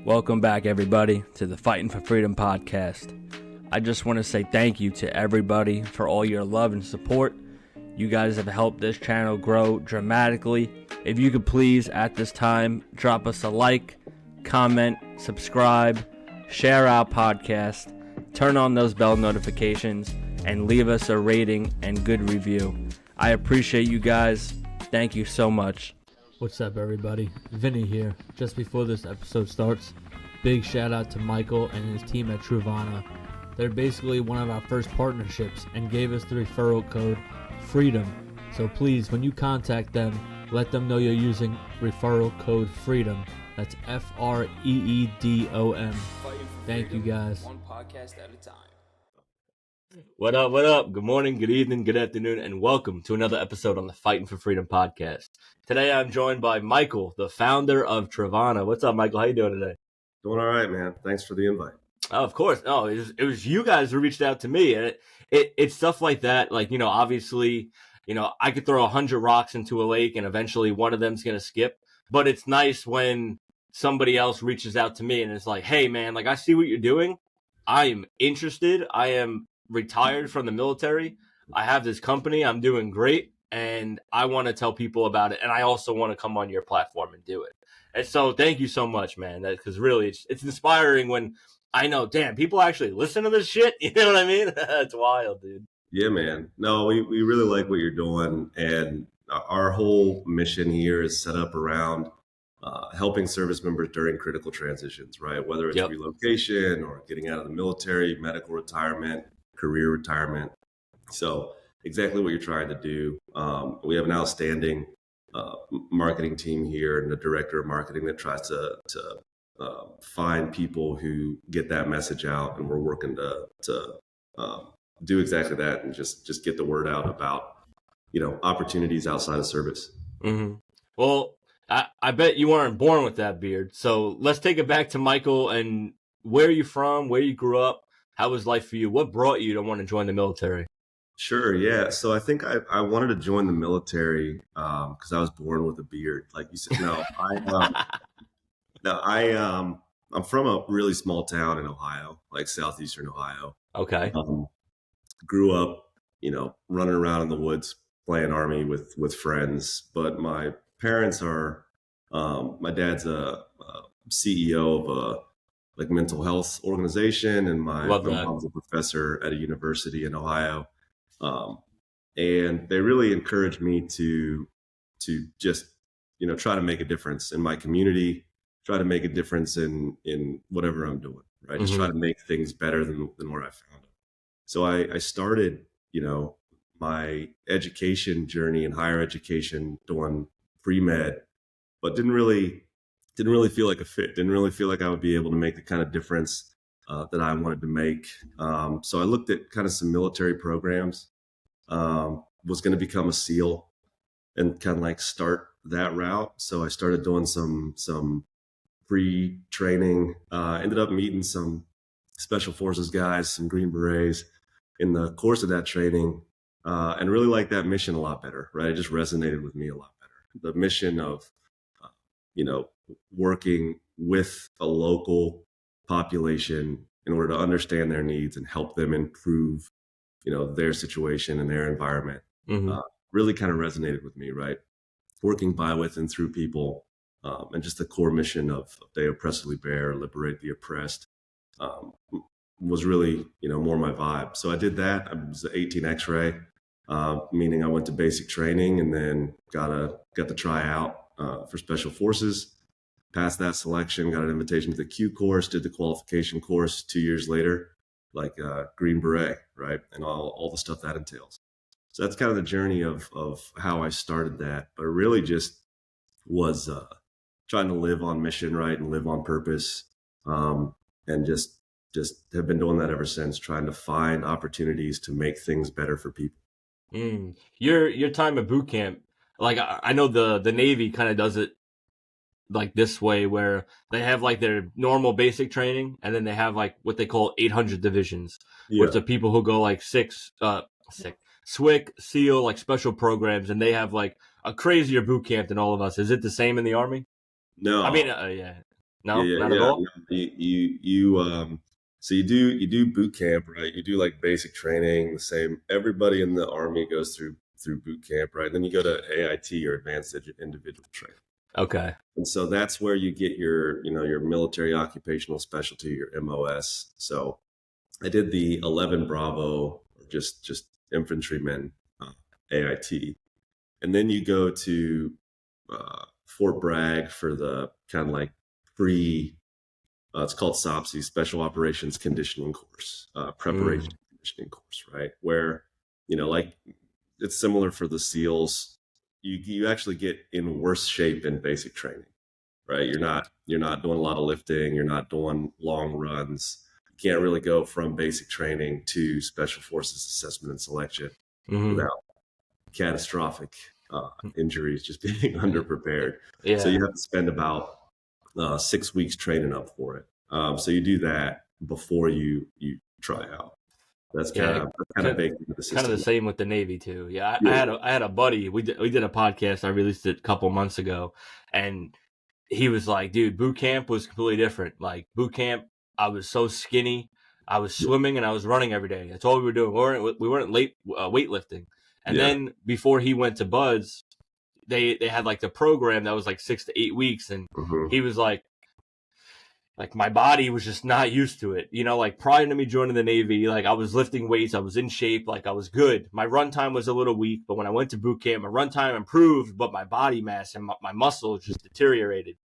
Welcome back, everybody, to the Fighting for Freedom podcast. I just want to say thank you to everybody for all your love and support. You guys have helped this channel grow dramatically. If you could please, at this time, drop us a like, comment, subscribe, share our podcast, turn on those bell notifications, and leave us a rating and good review. I appreciate you guys. Thank you so much. What's up, everybody? Vinny here. Just before this episode starts, big shout out to Michael and his team at Truevana. They're basically one of our first partnerships and gave us the referral code FREEDOM. So please, when you contact them, let them know you're using referral code FREEDOM. That's FREEDOM. Thank you, guys. One podcast at a time. What up, what up? Good morning, good evening, good afternoon, and welcome to another episode on the Fighting for Freedom podcast. Today I'm joined by Michael, the founder of Truevana. What's up, Michael? How you doing today? Doing all right, man. Thanks for the invite. Oh, of course. No, it was you guys who reached out to me. And it's stuff like that. Like, obviously, I could throw 100 rocks into a lake and eventually one of them's going to skip. But it's nice when somebody else reaches out to me and it's like, hey, man, like I see what you're doing. I am interested. I am retired from the military. I have this company. I'm doing great. And I want to tell people about it. And I also want to come on your platform and do it. And so thank you so much, man. Because really, it's inspiring when I know, damn, people actually listen to this shit. You know what I mean? It's wild, dude. Yeah, man. No, we really like what you're doing. And our whole mission here is set up around helping service members during critical transitions, right? Whether it's relocation or getting out of the military, medical retirement, career retirement. So exactly what you're trying to do. We have an outstanding marketing team here and a director of marketing that tries to find people who get that message out, and we're working to do exactly that and just get the word out about opportunities outside of service. Mm-hmm. Well, I bet you weren't born with that beard, so let's take it back to Michael. And where are you from? Where you grew up? How was life for you? What brought you to want to join the military? Sure. Yeah. So I think I wanted to join the military because I was born with a beard, like you said. I'm from a really small town in Ohio, like southeastern Ohio. Okay. Grew up, running around in the woods playing army with friends. But my parents are, my dad's a CEO of a mental health organization, and my mom's a professor at a university in Ohio. And they really encouraged me to just try to make a difference in my community, try to make a difference in whatever I'm doing, right? Mm-hmm. Just try to make things better than where I found them. So I started, my education journey in higher education doing pre-med, but didn't really feel like a fit. Didn't really feel like I would be able to make the kind of difference that I wanted to make. So I looked at kind of some military programs, was going to become a SEAL and kind of like start that route. So I started doing some pre-training, ended up meeting some special forces guys, some Green Berets in the course of that training, and really liked that mission a lot better, right? It just resonated with me a lot better. The mission of, working with a local population in order to understand their needs and help them improve, their situation and their environment, really kind of resonated with me, right? Working by, with, and through people, and just the core mission of they oppressively bear, liberate the oppressed, was really, more my vibe. So I did that. I was an 18 X-ray, meaning I went to basic training and then got to try out for special forces. Passed that selection, got an invitation to the Q course, did the qualification course 2 years later, like Green Beret, right? And all the stuff that entails. So that's kind of the journey of how I started that. But it really just was trying to live on mission, right? And live on purpose. And just have been doing that ever since, trying to find opportunities to make things better for people. Your time at boot camp, like I know the Navy kind of does it like this way, where they have like their normal basic training, and then they have like what they call 800 divisions, which are people who go like SWIC, SEAL, like special programs, and they have like a crazier boot camp than all of us. Is it the same in the Army? No, I mean, yeah. No, Yeah, not at yeah, all. yeah. So you do boot camp, right? You do like basic training, the same. Everybody in the Army goes through boot camp, right? Then you go to AIT or Advanced Individual Training. Okay. And so that's where you get your military occupational specialty, your MOS. So I did the 11 Bravo, just infantryman AIT, and then you go to Fort Bragg for the kind of like pre. It's called SOPSI, Special Operations Conditioning Course, preparation conditioning course, right? Where like it's similar for the SEALs. You actually get in worse shape in basic training, right? You're not doing a lot of lifting. You're not doing long runs. You can't really go from basic training to Special Forces assessment and selection without catastrophic injuries, just being underprepared. Yeah. So you have to spend about 6 weeks training up for it. So you do that before you try out. That's kind Yeah. of baked into the Kind of the system. same with the Navy too. Yeah, Yeah. I had a buddy. We did a podcast. I released it a couple months ago, and he was like, "Dude, boot camp was completely different. Like boot camp, I was so skinny. I was swimming and I was running every day. That's all we were doing. We weren't late weightlifting. And Yeah. then before he went to Buds, they had like the program that was like 6 to 8 weeks, and Mm-hmm. he was like my body was just not used to it. Like prior to me joining the Navy, like I was lifting weights, I was in shape, like I was good. My run time was a little weak, but when I went to boot camp, my run time improved, but my body mass and my muscle just deteriorated.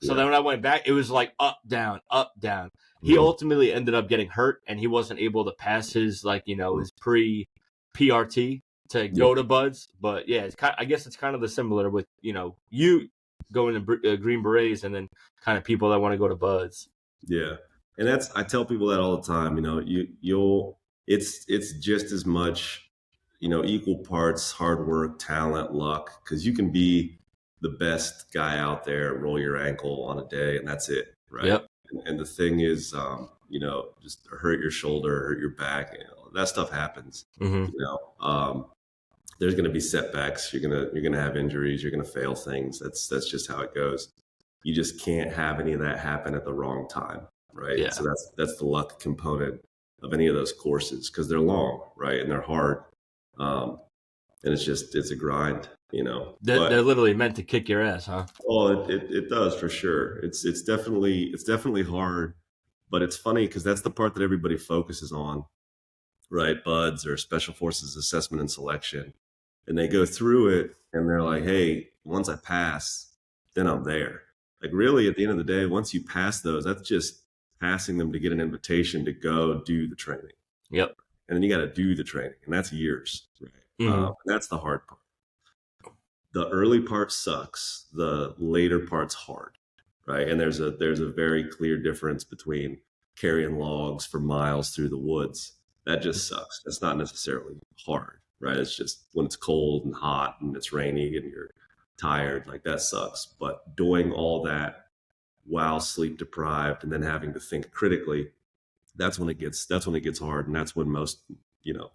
So Yeah. then when I went back, it was like up, down, up, down. He Mm-hmm. ultimately ended up getting hurt, and he wasn't able to pass his his pre PRT to Yeah. go to Buds. But yeah, I guess it's kind of the similar with you going to Green Berets and then kind of people that want to go to Buds. Yeah. And I tell people that all the time. It's just as much, equal parts hard work, talent, luck, because you can be the best guy out there, roll your ankle on a day, and that's it, right? Yep. And the thing is, just hurt your shoulder, hurt your back, that stuff happens. Mm-hmm. There's going to be setbacks. You're gonna have injuries. You're gonna fail things. That's just how it goes. You just can't have any of that happen at the wrong time, right? Yeah. So that's the luck component of any of those courses, because they're long, right, and they're hard, and it's a grind, They're But literally meant to kick your ass, huh? it does for sure. It's definitely hard, but it's funny because that's the part that everybody focuses on, right? Buds or Special Forces assessment and selection, and they go through it and they're like, hey, once I pass, then I'm there. Like really, at the end of the day, once you pass those, that's just passing them to get an invitation to go do the training. Yep. And then you got to do the training, and that's years, right? That's the hard part. The early part sucks. The later part's hard, right? And there's a very clear difference between carrying logs for miles through the woods. That just sucks. That's not necessarily hard, right? It's just when it's cold and hot and it's rainy and you're tired, like that sucks. But doing all that while sleep deprived and then having to think critically, that's when it gets hard, and that's when most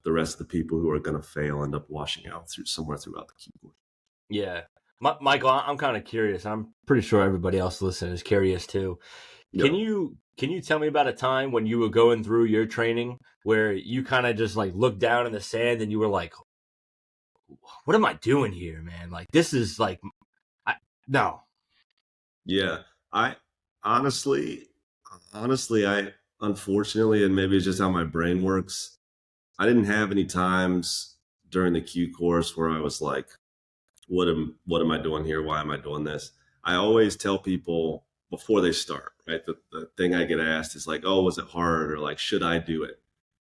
the rest of the people who are going to fail end up washing out somewhere throughout the keyboard. Yeah. Michael, I'm kind of curious. I'm pretty sure everybody else listening is curious too. Yeah. Can you tell me about a time when you were going through your training where you kind of just like looked down in the sand and you were like, what am I doing here, man? Like this is like no. Yeah. I honestly, I unfortunately, and maybe it's just how my brain works, I didn't have any times during the Q course where I was like, what am I doing here? Why am I doing this? I always tell people before they start, right? The thing I get asked is like, oh, was it hard? Or like, should I do it?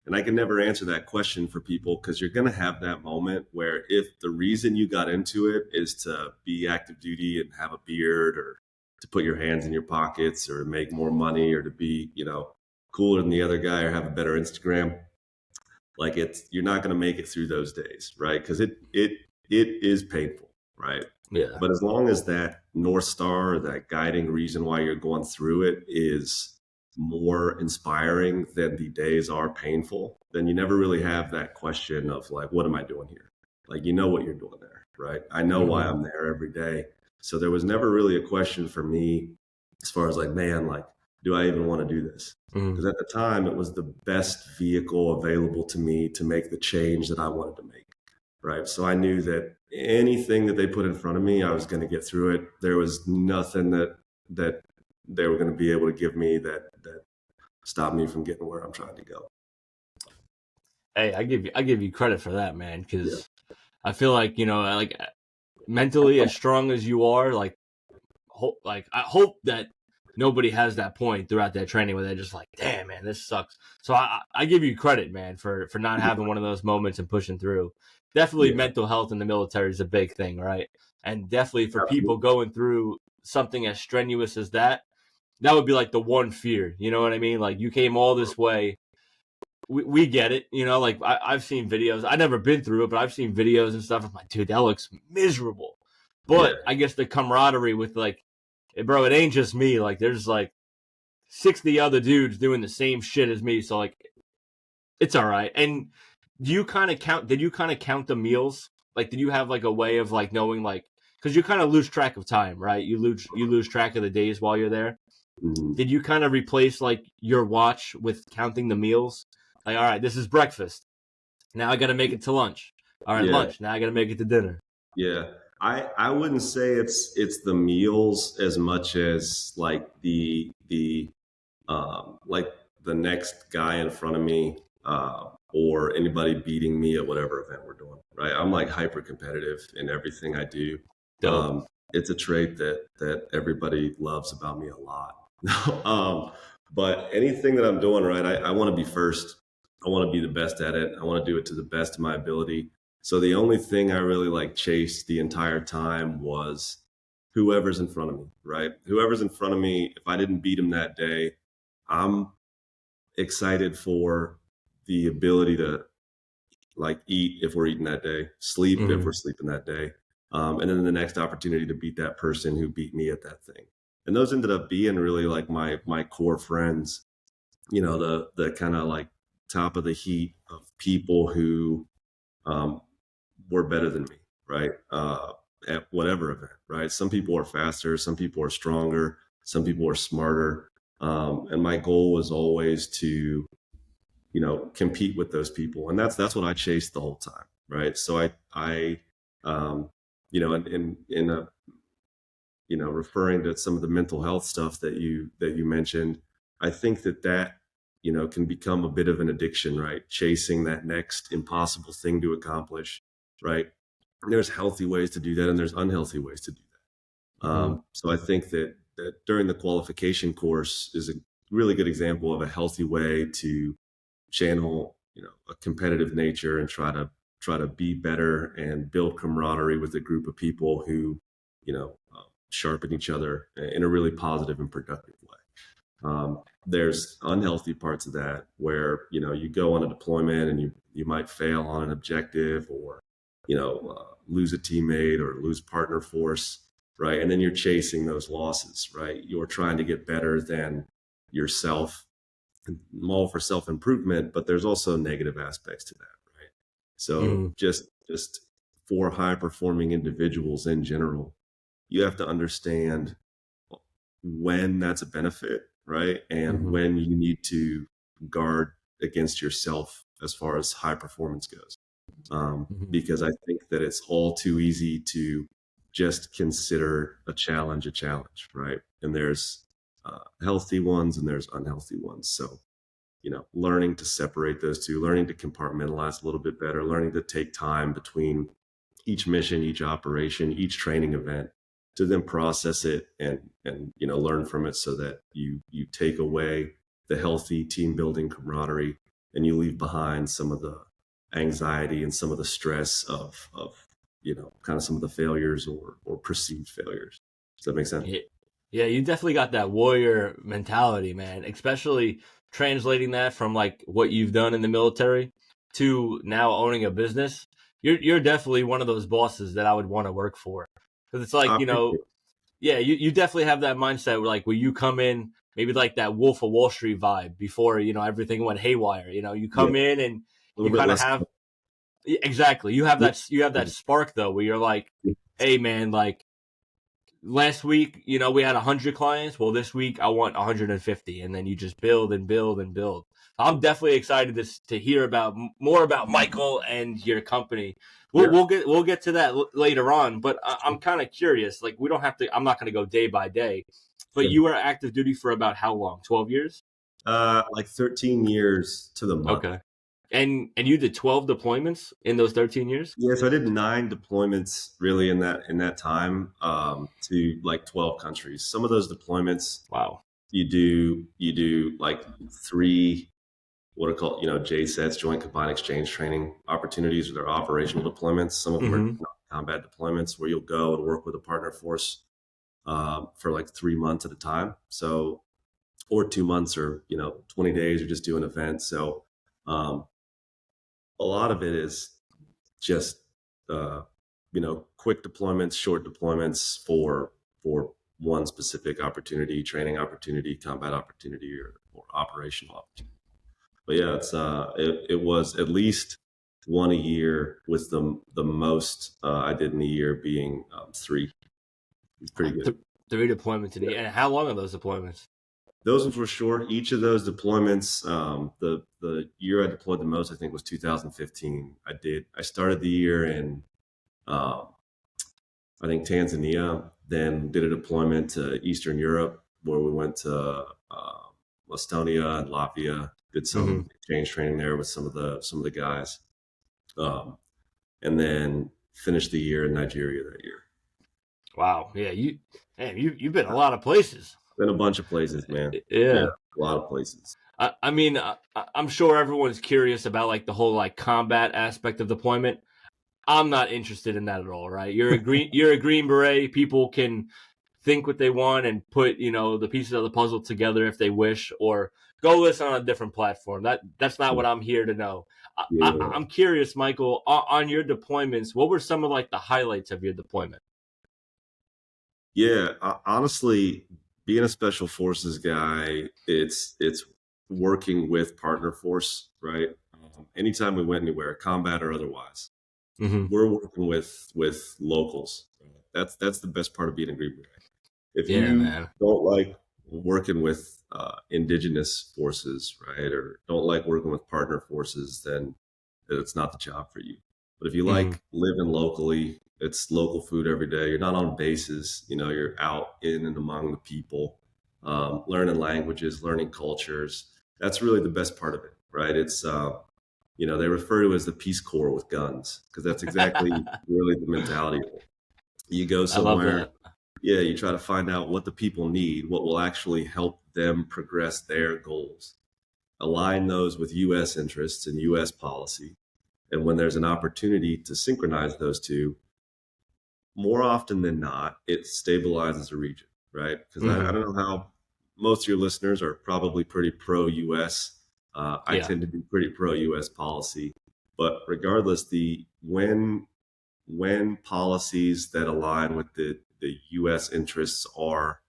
And I can never answer that question for people, because you're going to have that moment where if the reason you got into it is to be active duty and have a beard, or to put your hands in your pockets, or make more money, or to be, cooler than the other guy, or have a better Instagram, like you're not going to make it through those days, right? Because it is painful, right? Yeah. But as long as that North Star, that guiding reason why you're going through it, is more inspiring than the days are painful, then you never really have that question of like, what am I doing here? Like, what you're doing there, right? I know why I'm there every day. So there was never really a question for me as far as like, man, like, do I even want to do this? Because at the time, it was the best vehicle available to me to make the change that I wanted to make. Right. So I knew that anything that they put in front of me, I was going to get through it. There was nothing that they were going to be able to give me that stopped me from getting where I'm trying to go. Hey, I give you credit for that, man, because I feel like, like mentally as strong as you are, like I hope that nobody has that point throughout their training where they're just like, damn, man, this sucks. So I give you credit, man, for not having one of those moments and pushing through. Definitely mental health in the military is a big thing, right? And definitely for people going through something as strenuous as that would be like the one fear. You know what I mean? Like, you came all this way. We get it, like I've seen videos. I've never been through it, but I've seen videos and stuff. I'm like, dude, that looks miserable. But I guess the camaraderie with like, bro, it ain't just me. Like, there's like 60 other dudes doing the same shit as me. So like, it's all right. And did you kind of count the meals? Like, did you have like a way of like knowing, like, because you kind of lose track of time, right? You lose track of the days while you're there. Mm-hmm. Did you kind of replace like your watch with counting the meals? Like, all right, this is breakfast. Now I got to make it to lunch. All right, lunch. Now I got to make it to dinner. Yeah. I wouldn't say it's the meals as much as like the like the next guy in front of me or anybody beating me at whatever event we're doing. Right. I'm like hyper competitive in everything I do. It's a trait that everybody loves about me a lot. But anything that I'm doing, right, I want to be first. I want to be the best at it. I want to do it to the best of my ability. So the only thing I really like chased the entire time was whoever's in front of me, right? Whoever's in front of me, if I didn't beat him that day, I'm excited for the ability to like eat if we're eating that day, sleep if we're sleeping that day. And then the next opportunity to beat that person who beat me at that thing. And those ended up being really like my core friends, the kind of like top of the heat of people who were better than me, right? At whatever event, right? Some people are faster, some people are stronger, some people are smarter. And my goal was always to, compete with those people. And that's what I chased the whole time. Right. So in a, referring to some of the mental health stuff that you mentioned, I think that can become a bit of an addiction, right? Chasing that next impossible thing to accomplish, right? And there's healthy ways to do that, and there's unhealthy ways to do that. So I think that during the qualification course is a really good example of a healthy way to channel, a competitive nature and try to be better and build camaraderie with a group of people who, sharpen each other in a really positive and productive way. There's unhealthy parts of that where, you go on a deployment and you might fail on an objective or, lose a teammate or lose partner force, right? And then you're chasing those losses, right? You're trying to get better than yourself, all for self-improvement, but there's also negative aspects to that, right? So just for high performing individuals in general, you have to understand when that's a benefit, right? And when you need to guard against yourself as far as high performance goes. Because I think that it's all too easy to just consider a challenge, right? And there's healthy ones and there's unhealthy ones. So, learning to separate those two, learning to compartmentalize a little bit better, learning to take time between each mission, each operation, each training event to then process it and learn from it so that you take away the healthy team building camaraderie and you leave behind some of the anxiety and some of the stress of kind of some of the failures or perceived failures. Does that make sense? Yeah, you definitely got that warrior mentality, man, especially translating that from like what you've done in the military to now owning a business. You're definitely one of those bosses that I would want to work for. Because it's like, you definitely have that mindset where you come in, maybe like that Wolf of Wall Street vibe before, everything went haywire. You come in and you kind of have, exactly. You have that spark though, where you're like, hey man, like last week, we had 100 clients. Well, this week I want 150, and then you just build and build and build. I'm definitely excited to hear about more about Michael and your company. We'll get to that later on, but I'm kind of curious. Like, we don't have to. I'm not going to go day by day, but you were active duty for about how long? 12 years? Like 13 years to the month. Okay. And you did 12 deployments in those 13 years? Yeah, so I did 9 deployments really in that time, to like 12 countries. Some of those deployments, wow, you do like 3 what are called, JSETs, Joint Combined Exchange Training opportunities, or their operational deployments. Some of them are combat deployments where you'll go and work with a partner force for like 3 months at a time. So, or 2 months, or 20 days, or just do an event. So um, a lot of it is just quick deployments, short deployments for one specific opportunity, training opportunity, combat opportunity, or operational opportunity. But yeah, it was at least one a year, with the most I did in a year being 3. It's pretty good. 3 deployments in a year. And how long are those deployments? Those ones were short. Each of those deployments, the year I deployed the most, I think, was 2015. I started the year in, I think, Tanzania, then did a deployment to Eastern Europe, where we went to Estonia and Latvia, did some exchange training there with some of the guys, and then finished the year in Nigeria that year. Wow, yeah, you've been a lot of places. Been a bunch of places, man. Yeah, a lot of places. I mean, I'm sure everyone's curious about like the whole like combat aspect of deployment. I'm not interested in that at all, right? You're a green beret. People can think what they want and put, the pieces of the puzzle together if they wish, or go listen on a different platform. That's not what I'm here to know. I'm curious, Michael, on your deployments, what were some of like the highlights of your deployment? Yeah, honestly, being a special forces guy, it's working with partner force, right? Anytime we went anywhere, combat or otherwise, we're working with locals. That's the best part of being a Green Beret. If you don't like working with indigenous forces, right, or don't like working with partner forces, then it's not the job for you. But if you like living locally, it's local food every day. You're not on bases. You're out in and among the people, learning languages, learning cultures. That's really the best part of it, right? It's they refer to it as the Peace Corps with guns, because that's exactly really the mentality of it. You go somewhere, you try to find out what the people need, what will actually help them progress their goals, align those with U.S. interests and U.S. policy. And when there's an opportunity to synchronize those two, more often than not, it stabilizes a region, right? Because I don't know how most of your listeners are probably pretty pro-U.S. I tend to be pretty pro-U.S. policy. But regardless, when policies that align with the U.S. interests are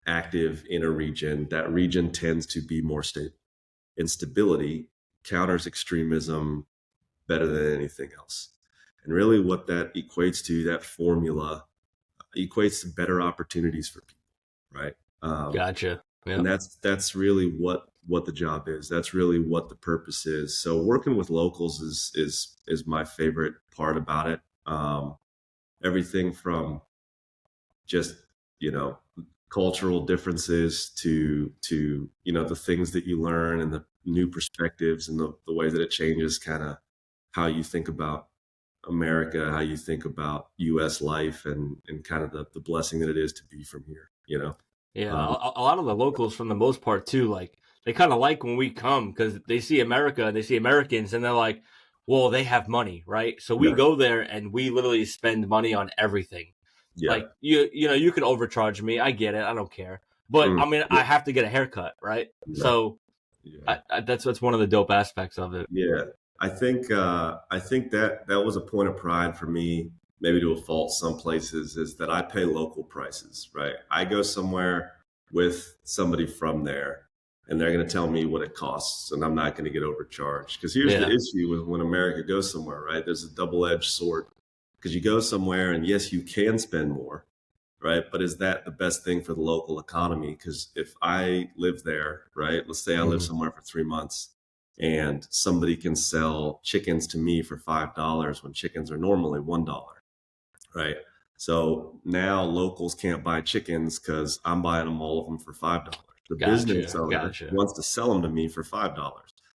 active in a region, that region tends to be more stable. And stability counters extremism better than anything else. And really what that equates to, that formula equates to better opportunities for people, right? Gotcha. Yeah. And that's really what the job is. That's really what the purpose is. So working with locals is my favorite part about it. Everything from just, cultural differences to the things that you learn, and the new perspectives, and the way that it changes kind of how you think about America, how you think about U.S. life, and kind of the blessing that it is to be from here, Yeah, a lot of the locals, for the most part, too, like, they kind of like when we come, because they see America and they see Americans, and they're like, well, they have money, right? So we go there and we literally spend money on everything. Like, you can overcharge me. I get it. I don't care. But I mean, I have to get a haircut, right? So that's one of the dope aspects of it. Yeah. I think that was a point of pride for me, maybe to a fault some places, is that I pay local prices, right? I go somewhere with somebody from there, and they're going to tell me what it costs, and I'm not going to get overcharged. Because here's the issue with when America goes somewhere, right? There's a double-edged sword, because you go somewhere and yes, you can spend more, right? But is that the best thing for the local economy? Because if I live there, right, let's say I live somewhere for 3 months and somebody can sell chickens to me for $5 when chickens are normally $1, right? So now locals can't buy chickens because I'm buying them, all of them, for $5. The business owner Gotcha. wants to sell them to me for $5,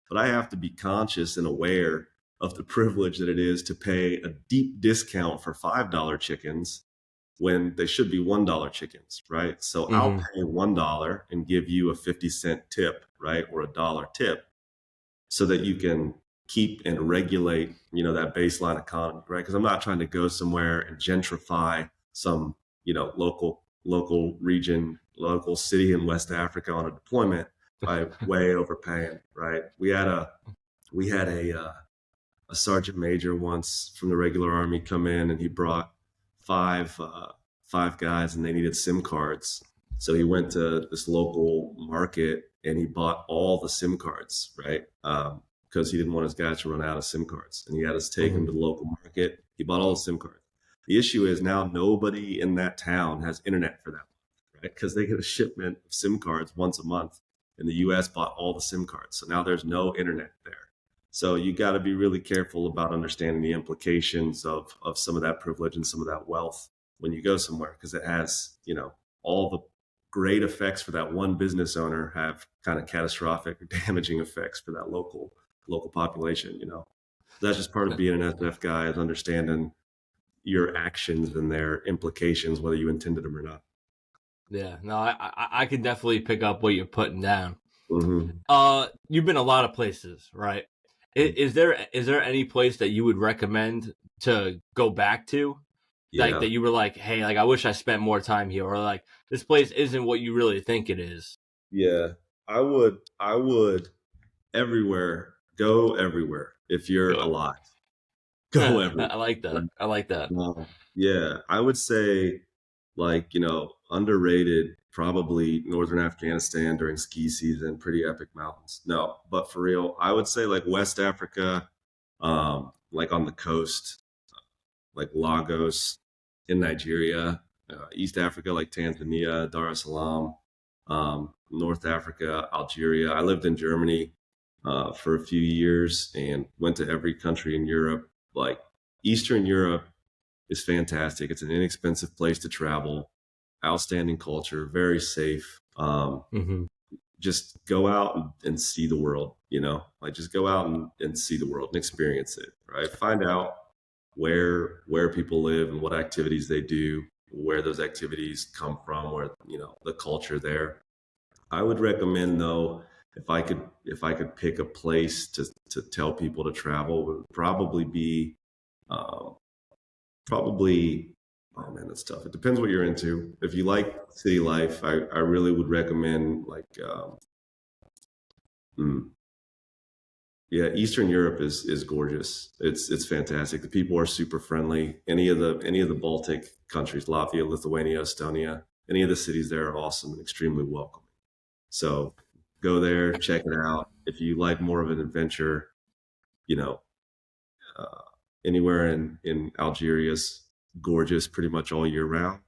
but I have to be conscious and aware of the privilege that it is to pay a deep discount for $5 chickens when they should be $1 chickens, right? So I'll pay $1 and give you a 50-cent tip, right, or a dollar tip, so that you can keep and regulate, that baseline economy, right? Because I'm not trying to go somewhere and gentrify some, local region, local city in West Africa on a deployment by way overpaying, right? We had a sergeant major once from the regular army come in, and he brought five guys, and they needed SIM cards. So he went to this local market and he bought all the SIM cards, right? Because he didn't want his guys to run out of SIM cards, and he had us take him to the local market. He bought all the SIM cards. The issue is now nobody in that town has internet for that month, right? Because they get a shipment of SIM cards once a month, and the U.S. bought all the SIM cards. So now there's no internet there. So you got to be really careful about understanding the implications of some of that privilege and some of that wealth when you go somewhere, because it has, all the great effects for that one business owner have kind of catastrophic or damaging effects for that local population. That's just part of being an SF guy, is understanding your actions and their implications, whether you intended them or not. Yeah, no, I can definitely pick up what you're putting down. Mm-hmm. You've been a lot of places, right? Is there any place that you would recommend to go back to? Like Yeah. that you were like, hey, like I wish I spent more time here, or like this place isn't what you really think it is. Yeah. I would go everywhere if you're alive. Go everywhere. I like that. I like that. Yeah, I would say, like, underrated, probably northern Afghanistan during ski season, pretty epic mountains. No, but for real, I would say like West Africa, like on the coast, like Lagos in Nigeria, East Africa, like Tanzania, Dar es Salaam, North Africa, Algeria. I lived in Germany for a few years and went to every country in Europe. Like Eastern Europe is fantastic. It's an inexpensive place to travel, outstanding culture, very safe. Just go out and see the world, like just go out and see the world and experience it, right? Find out where people live and what activities they do, where those activities come from, where, the culture there. I would recommend, though, if I could pick a place to tell people to travel, would probably be probably, oh man, that's tough. It depends what you're into. If you like city life, I really would recommend, like, yeah, Eastern Europe is gorgeous. It's fantastic. The people are super friendly. Any of the Baltic countries, Latvia, Lithuania, Estonia, any of the cities there are awesome and extremely welcoming. So go there, check it out. If you like more of an adventure, you know, anywhere in Algeria's gorgeous pretty much all year round.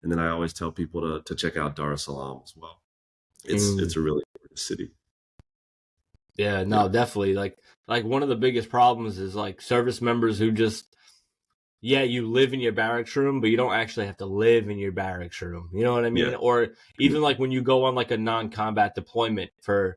And then I always tell people to check out Dar es Salaam as well. It's a really gorgeous city. Yeah, no, definitely. Like one of the biggest problems is like service members who just, yeah, you live in your barracks room, but you don't actually have to live in your barracks room. You know what I mean? Yeah. Or even like when you go on like a non-combat deployment our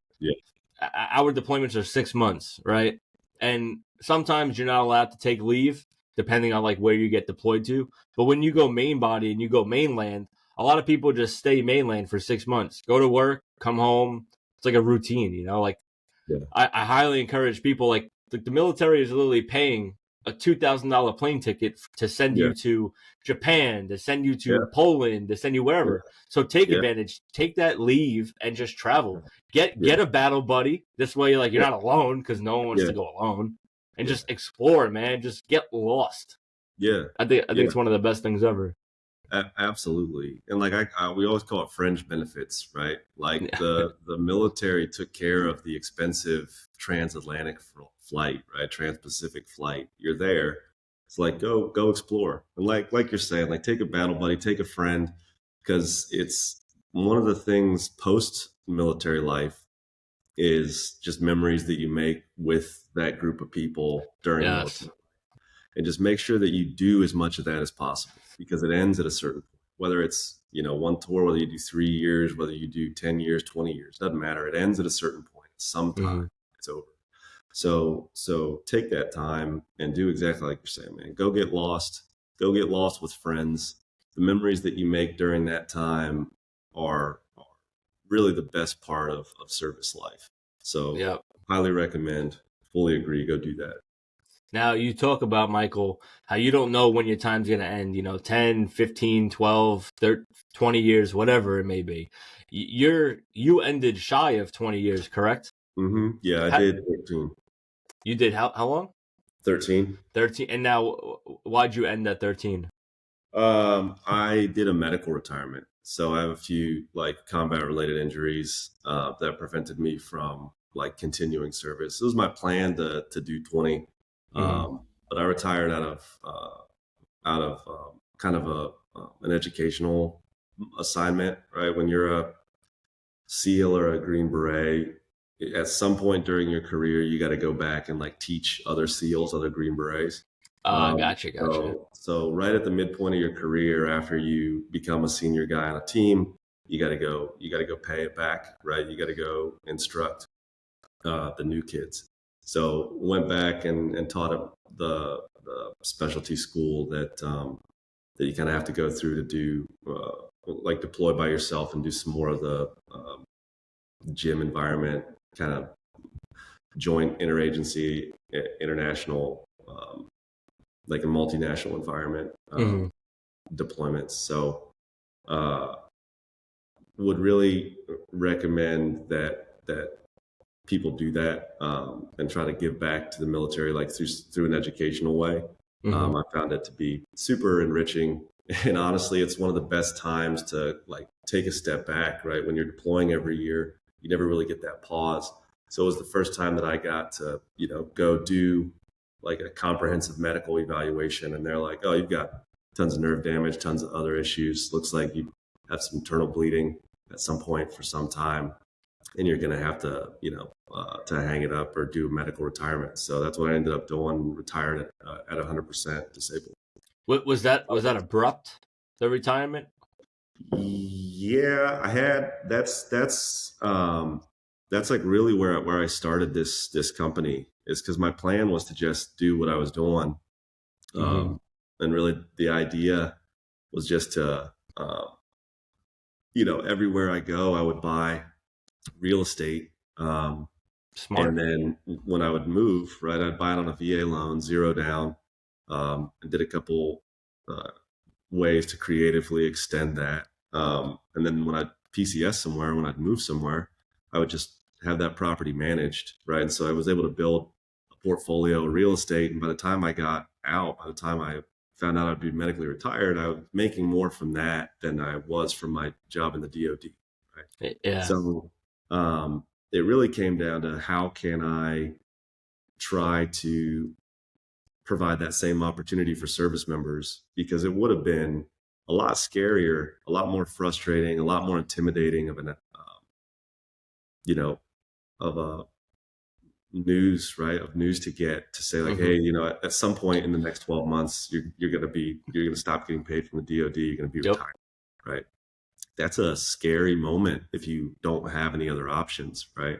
deployments are 6 months, right? And sometimes you're not allowed to take leave depending on like where you get deployed to. But when you go main body and you go mainland, a lot of people just stay mainland for 6 months, go to work, come home. It's like a routine, like I highly encourage people, like the military is literally paying a $2,000 plane ticket to send you to Japan, to send you to Poland, to send you wherever. So take advantage, take that leave and just travel. Get a battle buddy. This way, like you're not alone, because no one wants to go alone. And just explore, man. Just get lost. Yeah. I think it's one of the best things ever. Absolutely. And like we always call it fringe benefits, right? Like the military took care of the expensive transatlantic flight, right? Trans-Pacific flight. You're there. It's like go explore. And like you're saying, like take a battle buddy, take a friend, because it's one of the things post military life is just memories that you make with that group of people during Yes. military, and just make sure that you do as much of that as possible, because it ends at a certain point. Whether it's, one tour, whether you do 3 years, whether you do 10 years, 20 years, doesn't matter. It ends at a certain point. Sometime it's over. So take that time and do exactly like you're saying, man. Go get lost. Go get lost with friends. The memories that you make during that time are really the best part of service life. So Yep. highly recommend, fully agree, go do that. Now, you talk about, Michael, how you don't know when your time's going to end, 10, 15, 12, 30, 20 years, whatever it may be. You ended shy of 20 years, correct? Mm-hmm. Yeah, I did 13. You did how long? 13. 13. And now, why'd you end at 13? I did a medical retirement. So I have a few like combat related injuries that prevented me from like continuing service. It was my plan to do 20. But I retired out of kind of an educational assignment, right? When you're a SEAL or a Green Beret, at some point during your career, you got to go back and like teach other SEALs, other Green Berets. Gotcha. So right at the midpoint of your career, after you become a senior guy on a team, you got to go pay it back, right? You got to go instruct the new kids. So went back and taught at the specialty school that you kind of have to go through to do like deploy by yourself and do some more of the JIIM environment, kind of joint interagency, international, like a multinational environment deployments. So would really recommend that people do that and try to give back to the military like through an educational way. I found it to be super enriching, and honestly, it's one of the best times to like take a step back. Right when you're deploying every year, you never really get that pause. So it was the first time that I got to go do like a comprehensive medical evaluation, and they're like, "Oh, you've got tons of nerve damage, tons of other issues. Looks like you have some internal bleeding at some point for some time, and you're going to have to hang it up or do medical retirement." So that's what I ended up doing. Retired at 100% disabled. Was that abrupt, the retirement? Yeah, I had. That's like really where I started this company, is because my plan was to just do what I was doing, and really the idea was just to everywhere I go, I would buy real estate. Smart. And then when I would move, right, I'd buy it on a VA loan, zero down, and did a couple ways to creatively extend that. And then when I'd PCS somewhere, when I'd move somewhere, I would just have that property managed, right? And so I was able to build a portfolio of real estate. And by the time I got out, by the time I found out I'd be medically retired, I was making more from that than I was from my job in the DoD, right? Yeah. So it really came down to how can I try to provide that same opportunity for service members, because it would have been a lot scarier, a lot more frustrating, a lot more intimidating of of a news to get to say like, hey, at some point in the next 12 months, you're going to stop getting paid from the DoD. You're going to be retired, right? That's a scary moment if you don't have any other options, right?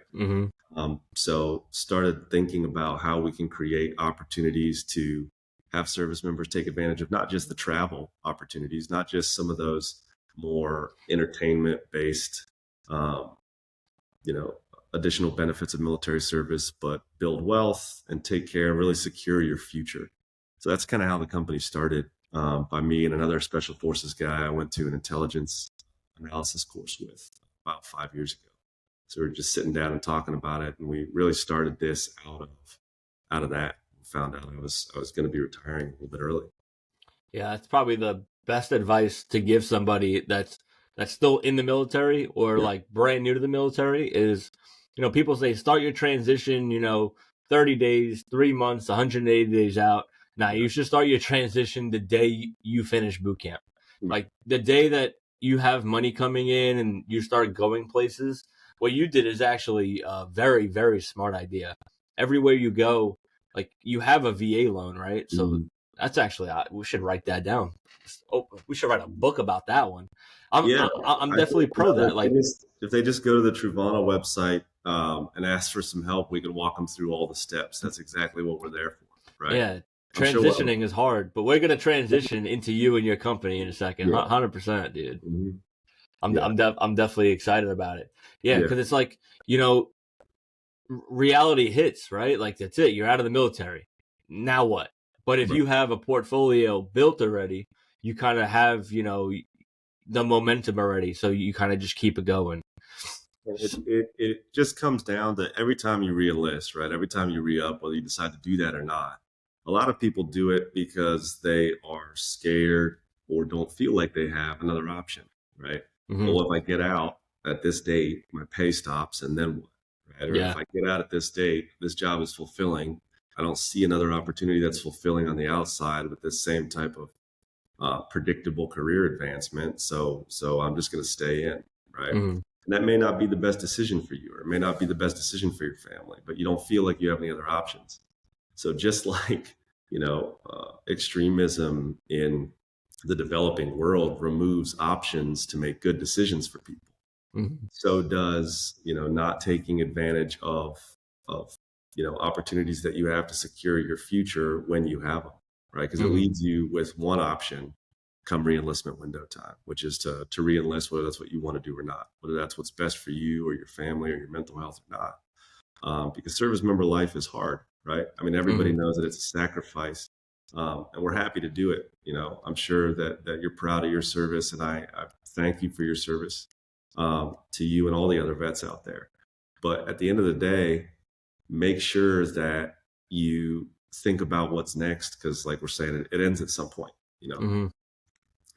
So started thinking about how we can create opportunities to have service members take advantage of not just the travel opportunities, not just some of those more entertainment based, additional benefits of military service, but build wealth and take care and really secure your future. So that's kind of how the company started, by me and another special forces guy I went to an intelligence analysis course with about 5 years ago. So we were just sitting down and talking about it, and we really started this out of that. We found out I was going to be retiring a little bit early. Yeah, it's probably the best advice to give somebody that's still in the military or like brand new to the military is, people say start your transition, 30 days, 3 months, 180 days out. Now you should start your transition the day you finish boot camp. Like the day that you have money coming in and you start going places, what you did is actually a very, very smart idea. Everywhere you go, like you have a VA loan, right? So Mhm. that's actually, we should write that down. Oh, we should write a book about that one. I'm Yeah, I'm I definitely think, pro that. Like, if they just go to the Truevana website and ask for some help, we can walk them through all the steps. That's exactly what we're there for, right? yeah, I'm sure we'll transitioning is hard, but we're gonna transition into you and your company in a second. yeah. 100%, dude. Hmm. I'm Yeah. I'm definitely excited about it. Yeah, Yeah. because it's like, reality hits, right? Like that's it. You're out of the military. Now what? But if Right. you have a portfolio built already, you kind of have, the momentum already. So you kind of just keep it going. It just comes down to every time you re-enlist, right? Every time you re-up, whether you decide to do that or not. A lot of people do it because they are scared or don't feel like they have another option, right? Mm-hmm. Well, if I get out at this date, my pay stops, and then what? Right? Or if Yeah. I get out at this date, this job is fulfilling. I don't see another opportunity that's fulfilling on the outside with this same type of predictable career advancement. So I'm just going to stay in, right? Mm-hmm. And that may not be the best decision for you, or it may not be the best decision for your family, but you don't feel like you have any other options. So just like extremism in the developing world removes options to make good decisions for people, Mm-hmm. so does not taking advantage of opportunities that you have to secure your future when you have them, right? Because it Mm-hmm. leaves you with one option come reenlistment window time, which is to reenlist, whether that's what you want to do or not, whether that's what's best for you or your family or your mental health or not. Because service member life is hard, right? I mean, everybody Mm-hmm. knows that it's a sacrifice, and we're happy to do it. I'm sure that you're proud of your service, and I thank you for your service, to you and all the other vets out there. But at the end of the day, make sure that you think about what's next, because, like we're saying, it ends at some point. Mm-hmm.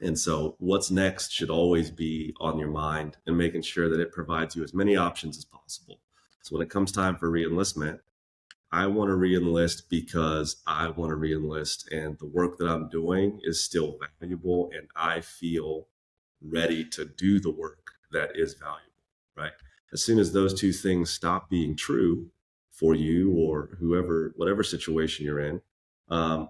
And so, what's next should always be on your mind, and making sure that it provides you as many options as possible. So, when it comes time for reenlistment, I want to reenlist because I want to reenlist, and the work that I'm doing is still valuable, and I feel ready to do the work that is valuable, right? As soon as those two things stop being true for you or whoever, whatever situation you're in, um,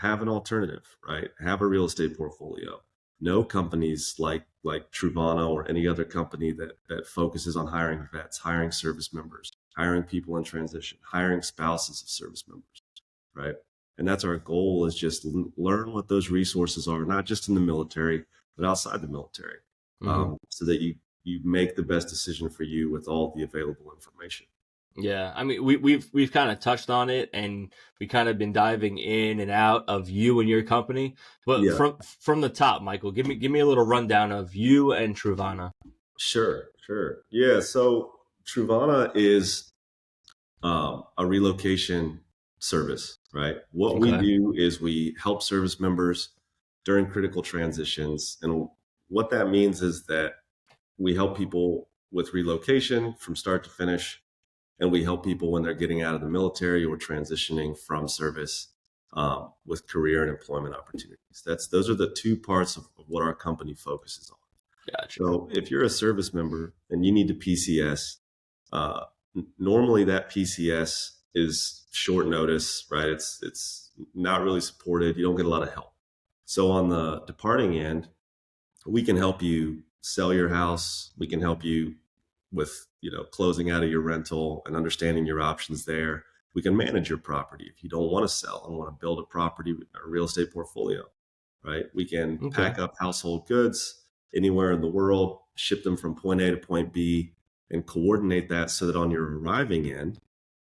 have an alternative, right? Have a real estate portfolio. No companies like Truevana or any other company that focuses on hiring vets, hiring service members, hiring people in transition, hiring spouses of service members, right? And that's our goal, is just learn what those resources are, not just in the military, but outside the military, Mm-hmm. so that you make the best decision for you with all the available information. Yeah, I mean, we've kind of touched on it, and we kind of been diving in and out of you and your company. But Yeah, from the top, Michael, give me a little rundown of you and Truevana. sure. Yeah, so Truevana is a relocation service, right? What we Okay. do is we help service members during critical transitions. And what that means is that we help people with relocation from start to finish. And we help people when they're getting out of the military or transitioning from service, with career and employment opportunities. Those are the two parts of what our company focuses on. Gotcha. So if you're a service member and you need to PCS, uh, normally that PCS is short notice, right? It's not really supported. You don't get a lot of help. So on the departing end, we can help you sell your house. We can help you with closing out of your rental and understanding your options there. We can manage your property if you don't want to sell and want to build a property or real estate portfolio, right? We can Okay. pack up household goods anywhere in the world, ship them from point A to point B, and coordinate that so that on your arriving end,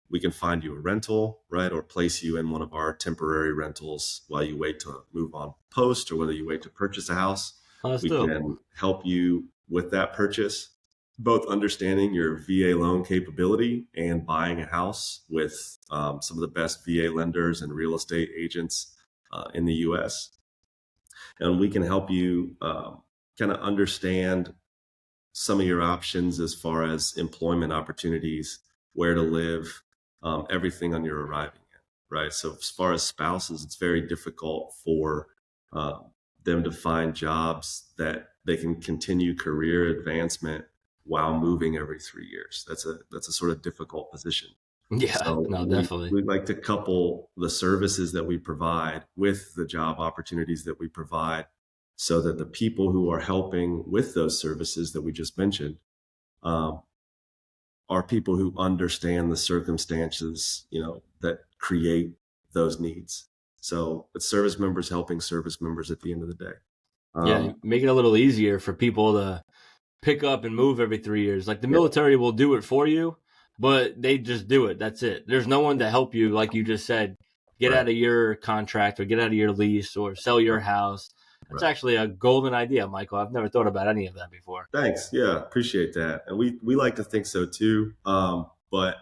we can find you a rental, right? Or place you in one of our temporary rentals while you wait to move on post, or whether you wait to purchase a house. Oh, that's We dope. can help you with that purchase, both understanding your VA loan capability and buying a house with some of the best VA lenders and real estate agents in the US. And we can help you kind of understand some of your options as far as employment opportunities, where to live, everything on your arriving in, right? So as far as spouses, it's very difficult for uh, them to find jobs that they can continue career advancement while moving every 3 years. That's a sort of difficult position. Yeah, So no, definitely. we like to couple the services that we provide with the job opportunities that we provide, so that the people who are helping with those services that we just mentioned um, are people who understand the circumstances, that create those needs. So it's service members helping service members at the end of the day. Yeah, make it a little easier for people to pick up and move every 3 years. Like the military will do it for you, but they just do it. That's it. There's no one to help you, like you just said, get Right. out of your contract or get out of your lease or sell your house. That's actually a golden idea, Michael. I've never thought about any of that before. Thanks. Yeah, appreciate that. And we like to think so too. But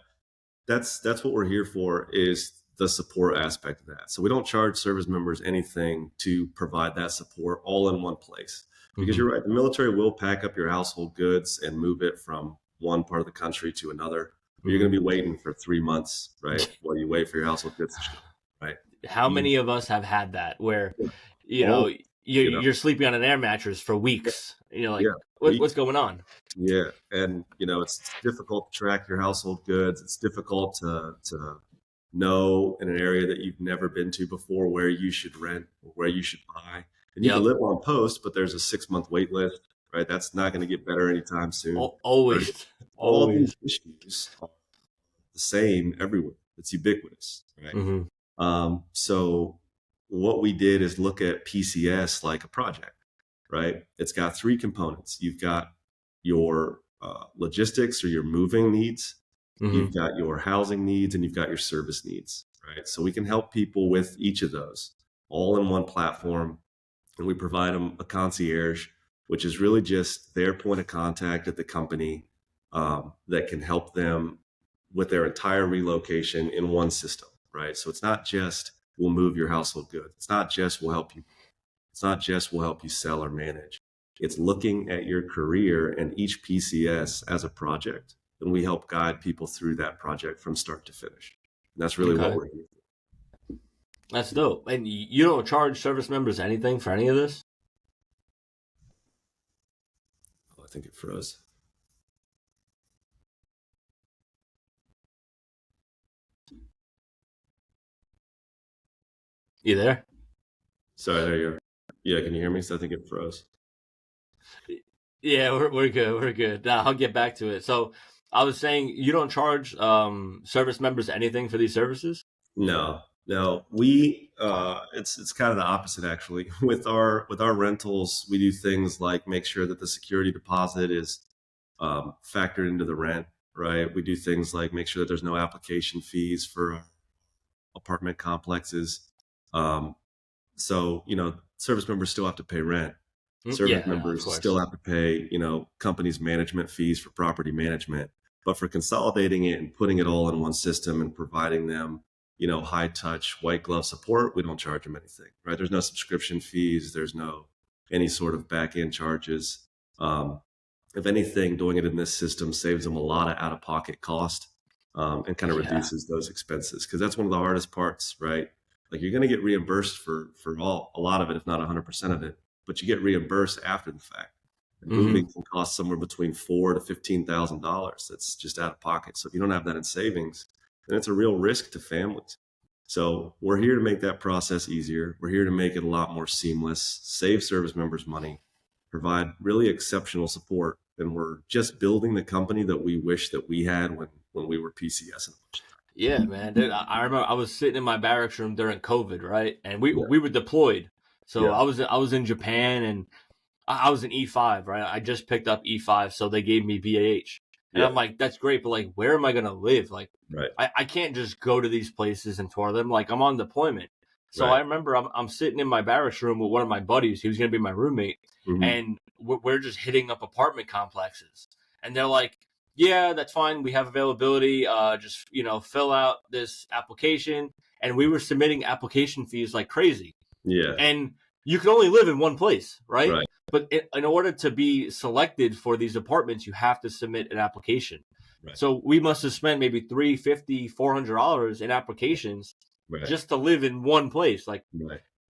that's what we're here for, is the support aspect of that. So we don't charge service members anything to provide that support all in one place. Because you're right, the military will pack up your household goods and move it from one part of the country to another. You're going to be waiting for 3 months, right? While you wait for your household goods to ship, right? How many of us have had that where, you're sleeping on an air mattress for weeks? And you're like, what's going on? Yeah. And, it's difficult to track your household goods. It's difficult to know in an area that you've never been to before where you should rent or where you should buy. And you can live on post, but there's a 6-month wait list, right? That's not going to get better anytime soon. Always. Right? All these issues are the same everywhere. It's ubiquitous, right? So what we did is look at PCS like a project, right? It's got 3 components. You've got your logistics or your moving needs. You've got your housing needs, and you've got your service needs, right? So we can help people with each of those all in one platform. And we provide them a concierge, which is really just their point of contact at the company that can help them with their entire relocation in one system, right? So it's not just we'll move your household goods. It's not just we'll help you. It's not just we'll help you sell or manage. It's looking at your career and each PCS as a project. And we help guide people through that project from start to finish. And that's really what we're here for. That's dope. And you don't charge service members anything for any of this? Oh, I think it froze. You there? Sorry, there you are. Yeah, can you hear me? So I think it froze. Yeah, we're good. We're good. Nah, I'll get back to it. So I was saying you don't charge service members anything for these services? No. We it's kind of the opposite actually. With our rentals, we do things like make sure that the security deposit is factored into the rent, right? We do things like make sure that there's no application fees for apartment complexes. So service members still have to pay rent. Service members still have to pay, companies' management fees for property management. But for consolidating it and putting it all in one system and providing them, high touch, white glove support, we don't charge them anything, right? There's no subscription fees. There's no any sort of back end charges. If anything, doing it in this system saves them a lot of out of pocket cost and kind of reduces those expenses, because that's one of the hardest parts, right? Like you're going to get reimbursed for a lot of it, if not 100% of it, but you get reimbursed after the fact. And moving can cost somewhere between $4,000 to $15,000. That's just out of pocket. So if you don't have that in savings, then it's a real risk to families. So we're here to make that process easier. We're here to make it a lot more seamless, save service members money, provide really exceptional support. And we're just building the company that we wish that we had when we were PCS. Yeah, man. Dude, I remember I was sitting in my barracks room during COVID, right? And we were deployed. So I was in Japan, and I was in E5, right? I just picked up E5, so they gave me BAH. And I'm like, that's great, but like, where am I going to live? Like, I can't just go to these places and tour them. Like, I'm on deployment. So I remember I'm sitting in my barracks room with one of my buddies. He was going to be my roommate. And we're just hitting up apartment complexes. And they're like, yeah, that's fine. We have availability. Just, fill out this application. And we were submitting application fees like crazy. Yeah. And you can only live in one place, right? But in order to be selected for these apartments, you have to submit an application. So we must have spent maybe $350, $400 in applications just to live in one place. Like,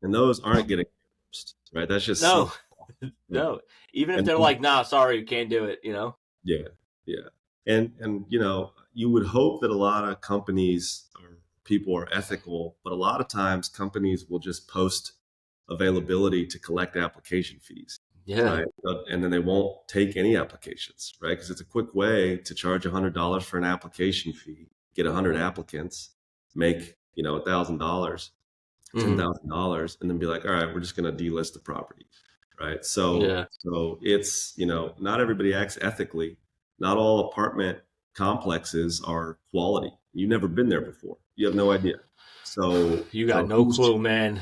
and those aren't getting reimbursed, right? That's just no. No, even if And they're like, nah, sorry, you can't do it, yeah, yeah. And you would hope that a lot of companies or people are ethical, but a lot of times companies will just post availability to collect application fees, Yeah. right? And then they won't take any applications, right? Because it's a quick way to charge $100 for an application fee, get 100 applicants, make $1,000, $10,000, and then be like, all right, we're just going to delist the property, right? So Yeah. so it's not everybody acts ethically. Not all apartment complexes are quality. You've never been there before. You have no idea. So You got no clue, man.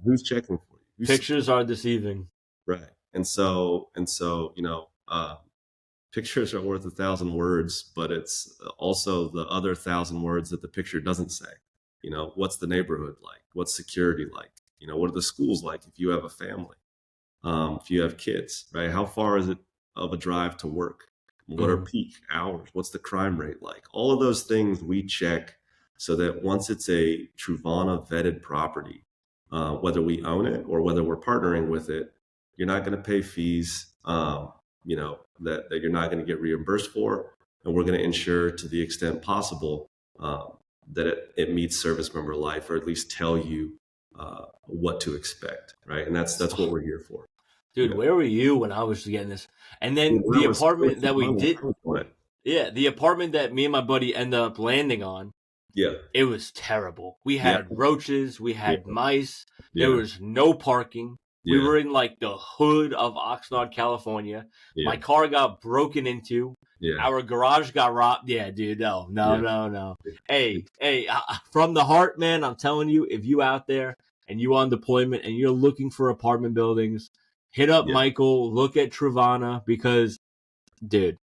who's checking for you? Pictures are deceiving. Right. And so pictures are worth 1,000 words, but it's also the other 1,000 words that the picture doesn't say. What's the neighborhood like? What's security like? What are the schools like if you have a family? If you have kids, right? How far is it of a drive to work? What are peak hours? What's the crime rate like? All of those things we check so that once it's a Truevana vetted property, whether we own it or whether we're partnering with it, you're not going to pay fees, that you're not going to get reimbursed for. And we're going to ensure to the extent possible that it meets service member life, or at least tell you what to expect, right? And that's what we're here for. Dude, where were you when I was getting this? And then the apartment that we did, the apartment that me and my buddy ended up landing on, it was terrible. We had roaches, we had mice, there was no parking. We were in like the hood of Oxnard, California. My car got broken into. Our garage got robbed. Yeah, dude, no. Hey, from the heart, man, I'm telling you, if you out there and you on deployment and you're looking for apartment buildings, hit up Michael, look at Truevana, because, dude,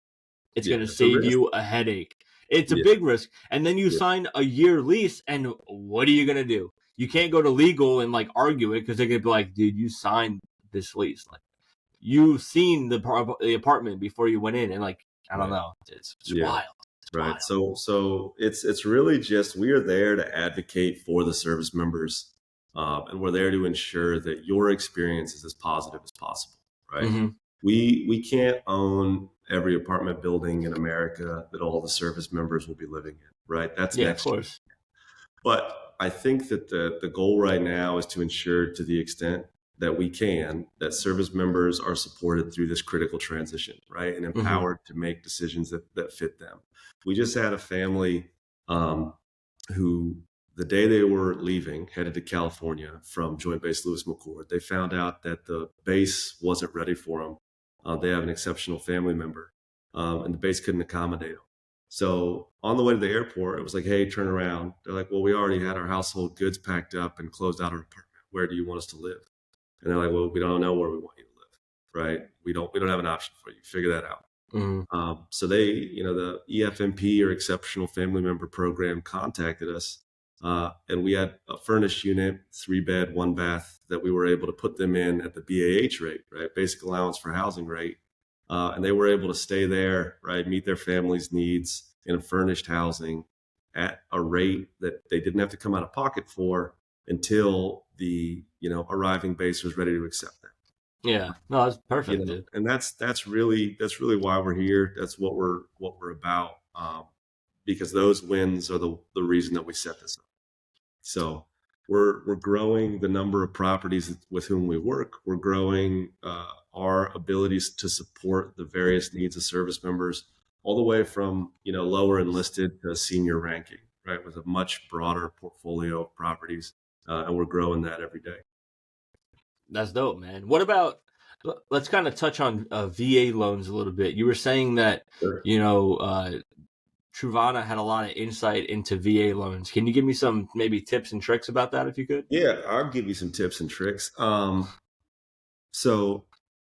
it's going to save you a headache. It's a big risk. And then you sign a year lease, and what are you going to do? You can't go to legal and like argue it, because they're going to be like, dude, you signed this lease. Like, you've seen the apartment before you went in, and like, I don't know. It's wild. Right. So it's really just, we are there to advocate for the service members. And we're there to ensure that your experience is as positive as possible, right? We can't own every apartment building in America that all the service members will be living in, right? That's next. Of course. But I think that the goal right now is to ensure, to the extent that we can, that service members are supported through this critical transition, right? And empowered to make decisions that fit them. We just had a family who, the day they were leaving, headed to California from Joint Base Lewis McChord, they found out that the base wasn't ready for them. They have an exceptional family member, and the base couldn't accommodate them. So on the way to the airport, it was like, hey, turn around. They're like, well, we already had our household goods packed up and closed out our apartment. Where do you want us to live? And they're like, well, we don't know where we want you to live, right? We don't have an option for you. Figure that out. So they, the EFMP, or Exceptional Family Member Program, contacted us. And we had a furnished unit, 3-bed, 1-bath, that we were able to put them in at the BAH rate, right? Basic allowance for housing rate. And they were able to stay there, right? Meet their family's needs in furnished housing at a rate that they didn't have to come out of pocket for until the, arriving base was ready to accept them. Yeah, no, that's perfect, dude. And that's really why we're here. That's what we're about. Because those wins are the reason that we set this up. So we're growing the number of properties with whom we work. We're growing our abilities to support the various needs of service members, all the way from lower enlisted to senior ranking, right, with a much broader portfolio of properties, and we're growing that every day. That's dope, man. What about, let's kind of touch on VA loans a little bit. You were saying that, Sure. Truevana had a lot of insight into VA loans. Can you give me some maybe tips and tricks about that, if you could? Yeah, I'll give you some tips and tricks. So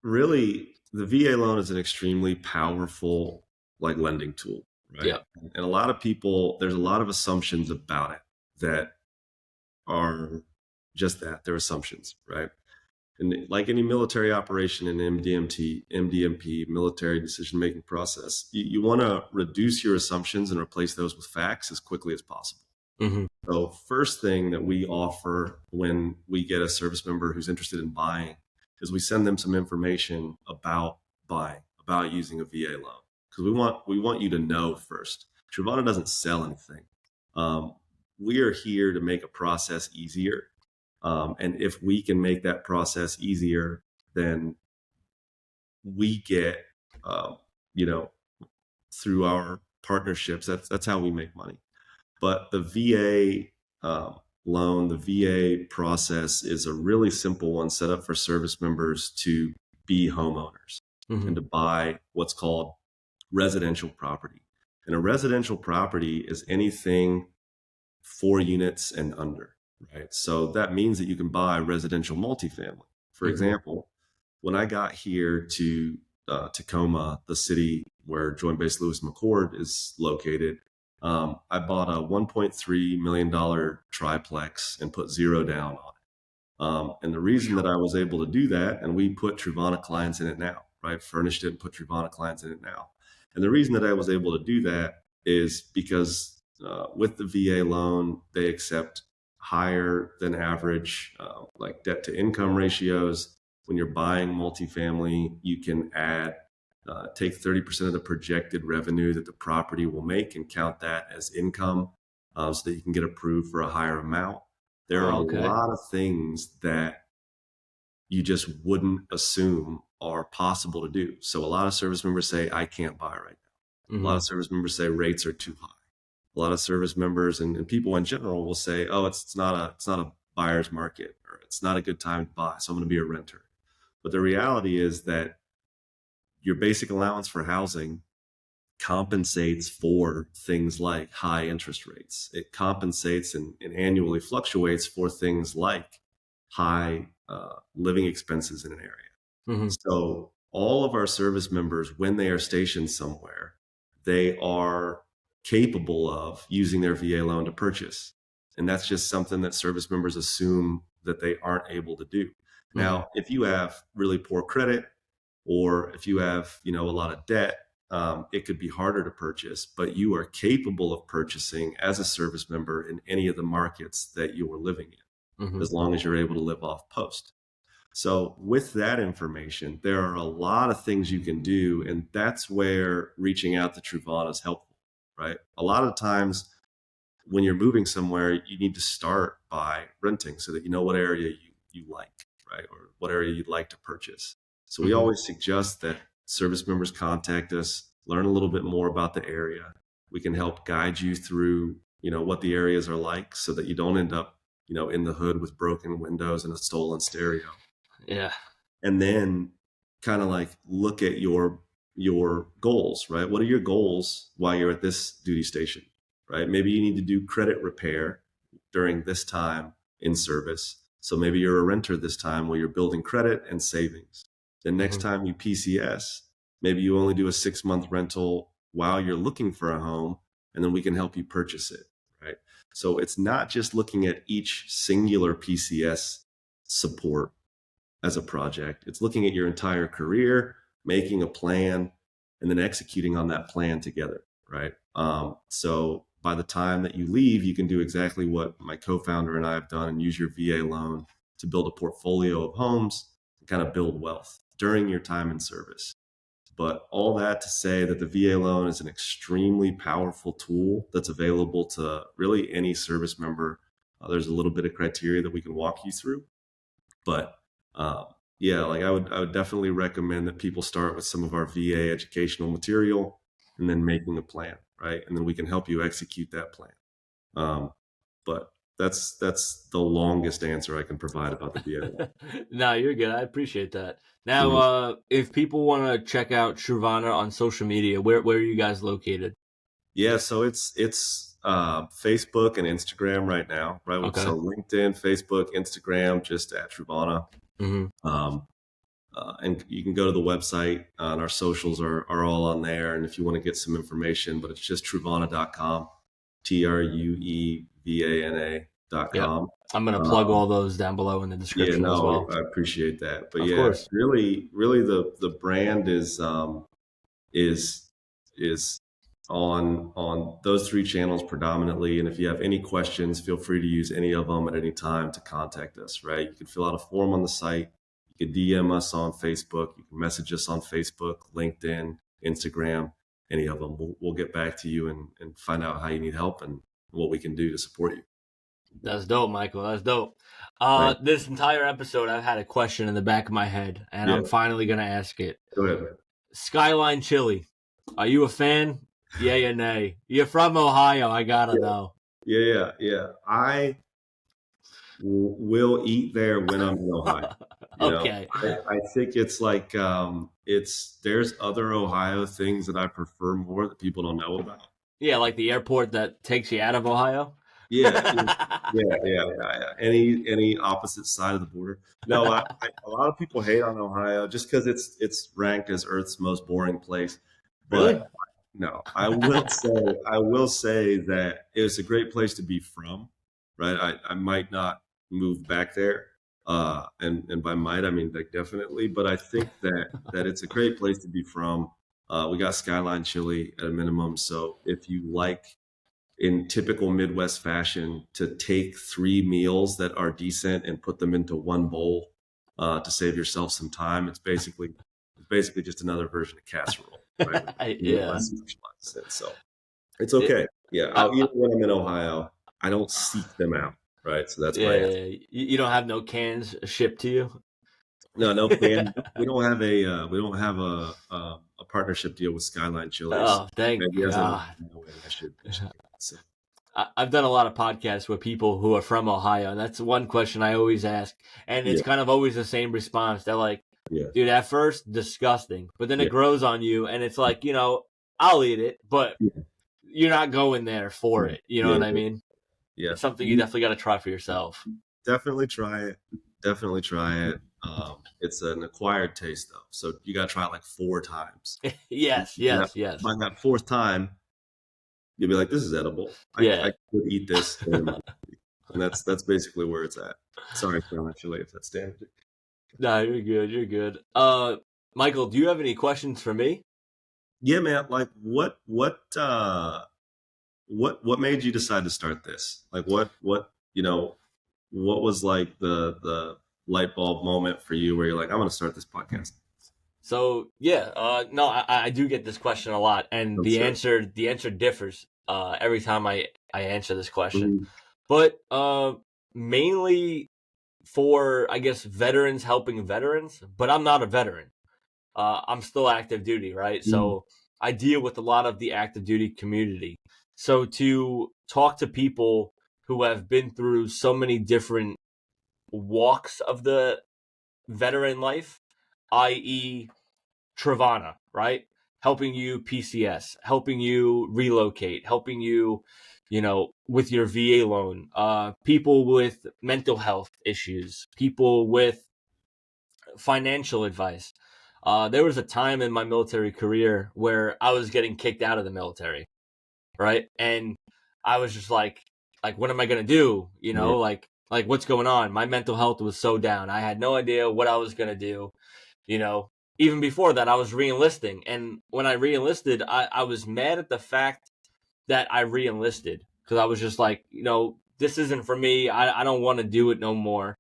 really, the VA loan is an extremely powerful lending tool, right? Yeah. And a lot of people, there's a lot of assumptions about it that are just that, they're assumptions, right? And like any military operation in MDMP, military decision-making process, you want to reduce your assumptions and replace those with facts as quickly as possible. So first thing that we offer when we get a service member who's interested in buying is we send them some information about using a VA loan, because we want you to know first. Truevana doesn't sell anything. We are here to make a process easier, and if we can make that process easier, then we get, you know, through our partnerships. That's how we make money. But the VA loan, the VA process is a really simple one set up for service members to be homeowners and to buy what's called residential property. And a residential property is anything 4 units and under, right? So that means that you can buy residential multifamily. For example, when I got here to Tacoma, the city where Joint Base Lewis McChord is located, I bought a $1.3 million triplex and put 0 down on it. And the reason that I was able to do that, and we put Truevana clients in it now, right? Furnished it and put Truevana clients in it now. And the reason that I was able to do that is because with the VA loan, they accept higher than average like debt to income ratios. When you're buying multifamily, you can take 30% of the projected revenue that the property will make and count that as income, so that you can get approved for a higher amount. There are a lot of things that you just wouldn't assume are possible to do. So a lot of service members say, I can't buy right now. A lot of service members say rates are too high. A lot of service members and people in general will say, oh, it's not a buyer's market, or it's not a good time to buy, so I'm going to be a renter. But the reality is that your basic allowance for housing compensates for things like high interest rates. It compensates and annually fluctuates for things like high living expenses in an area. So all of our service members, when they are stationed somewhere, they are capable of using their VA loan to purchase. And that's just something that service members assume that they aren't able to do. Now, if you have really poor credit, or if you have, a lot of debt, it could be harder to purchase, but you are capable of purchasing as a service member in any of the markets that you are living in, as long as you're able to live off post. So with that information, there are a lot of things you can do, and that's where reaching out to Truevana is helpful, right? A lot of times when you're moving somewhere, you need to start by renting so that you know what area you like, right? Or what area you'd like to purchase. So we always suggest that service members contact us, learn a little bit more about the area. We can help guide you through, what the areas are like, so that you don't end up, in the hood with broken windows and a stolen stereo. Yeah. And then kind of like look at your goals, right? What are your goals while you're at this duty station, right? Maybe you need to do credit repair during this time in service. So maybe you're a renter this time where you're building credit and savings. Then next time you PCS, maybe you only do a 6-month rental while you're looking for a home, and then we can help you purchase it, right? So it's not just looking at each singular PCS support as a project. It's looking at your entire career, making a plan, and then executing on that plan together, right? So by the time that you leave, you can do exactly what my co-founder and I have done and use your VA loan to build a portfolio of homes and kind of build wealth during your time in service. But all that to say that the VA loan is an extremely powerful tool that's available to really any service member. There's a little bit of criteria that we can walk you through, but I would definitely recommend that people start with some of our VA educational material and then making a plan, right? And then we can help you execute that plan. But that's the longest answer I can provide about the VA loan. No, you're good. I appreciate that. Now, if people want to check out Truevana on social media, where are you guys located? Yeah, so it's Facebook and Instagram right now, right? Okay. So LinkedIn, Facebook, Instagram, just at Truevana. And you can go to the website, and our socials are all on there. And if you want to get some information, but it's just Truevana.com, Truevana.com. Yep. I'm going to plug all those down below in the description as well. I appreciate that. But of course. really the brand is on those 3 channels predominantly. And if you have any questions, feel free to use any of them at any time to contact us, right? You can fill out a form on the site. You can DM us on Facebook. You can message us on Facebook, LinkedIn, Instagram, any of them. We'll get back to you and find out how you need help and what we can do to support you. That's dope, Michael. That's dope. This entire episode, I've had a question in the back of my head, and I'm finally going to ask it. Go ahead. Skyline Chili. Are you a fan? Yay or nay? You're from Ohio. I got to know. Yeah. I will eat there when I'm in Ohio. Okay. I think it's like there's other Ohio things that I prefer more that people don't know about. Yeah, like the airport that takes you out of Ohio. Yeah. Any opposite side of the border. No, a lot of people hate on Ohio just because it's ranked as Earth's most boring place. But really? No, I will say that it's a great place to be from. Right, I might not move back there, and by might I mean like definitely. But I think that it's a great place to be from. We got Skyline Chili at a minimum, so if you like, in typical Midwest fashion, to take 3 meals that are decent and put them into one bowl to save yourself some time, it's basically just another version of casserole, right? Yeah. So it's okay. Yeah, I'll eat it when I'm in Ohio. I don't seek them out, right? So that's my answer. You don't have no cans shipped to you? No can. We don't have a partnership deal with Skyline Chili. Oh, thank God. I should so. I've done a lot of podcasts with people who are from Ohio, and that's one question I always ask, and it's kind of always the same response. They're like, dude, at first, disgusting, but then it grows on you, and it's like, I'll eat it, but you're not going there for it. You know what I mean? Yeah. It's something you definitely got to try for yourself. Definitely try it. It's an acquired taste, though, so you got to try it like 4 times. Yes. By that 4th time, you'll be like, this is edible. I could eat this. And that's basically where it's at. Sorry, actually, if that's damaging. No, you're good. Michael, do you have any questions for me? Yeah, man. Like, what made you decide to start this? Like, what was like the light bulb moment for you where you're like, I'm going to start this podcast? So no, I do get this question a lot, and the answer differs every time I answer this question. But mainly for, I guess, veterans helping veterans, but I'm not a veteran. I'm still active duty, right? So I deal with a lot of the active duty community. So to talk to people who have been through so many different walks of the veteran life, i.e. Truevana, right? Helping you PCS, helping you relocate, helping you, with your VA loan, people with mental health issues, people with financial advice. There was a time in my military career where I was getting kicked out of the military, right? And I was just like, what am I going to do? Like what's going on? My mental health was so down. I had no idea what I was going to do. Even before that, I was re-enlisting. And when I re-enlisted, I was mad at the fact that I re-enlisted, because I was just like, this isn't for me. I don't want to do it no more.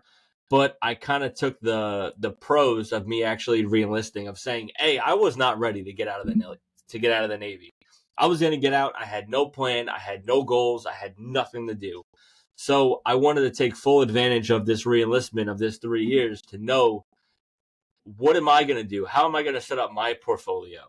But I kind of took the pros of me actually re-enlisting, of saying, hey, I was not ready to get out of the Navy. I was going to get out. I had no plan. I had no goals. I had nothing to do. So I wanted to take full advantage of this re-enlistment of this 3 years to know, what am I going to do? How am I going to set up my portfolio?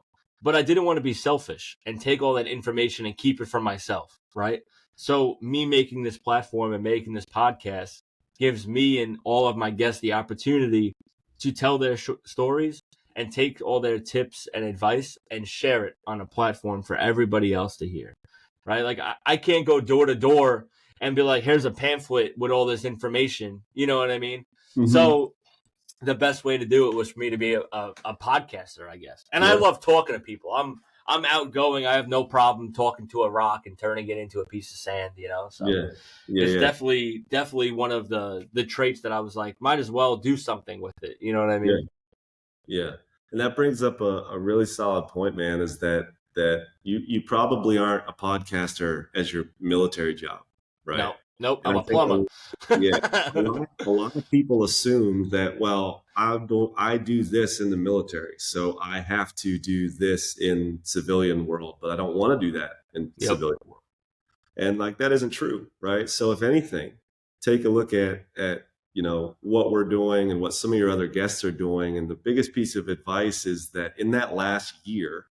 But I didn't want to be selfish and take all that information and keep it for myself, right? So me making this platform and making this podcast gives me and all of my guests the opportunity to tell their stories and take all their tips and advice and share it on a platform for everybody else to hear, right? Like I can't go door to door and be like, here's a pamphlet with all this information. You know what I mean? So the best way to do it was for me to be a podcaster, I guess. And I love talking to people. I'm outgoing. I have no problem talking to a rock and turning it into a piece of sand, So it's definitely one of the traits that I was like, might as well do something with it. You know what I mean? Yeah. And that brings up a really solid point, man, is that you probably aren't a podcaster as your military job, right? No. Nope, And I'm I a think, plumber. yeah, a lot of people assume that, well, I do this in the military, so I have to do this in civilian world, but I don't want to do that in Yep. civilian world. And like that isn't true, right? So if anything, take a look at what we're doing and what some of your other guests are doing. And the biggest piece of advice is that in that last year,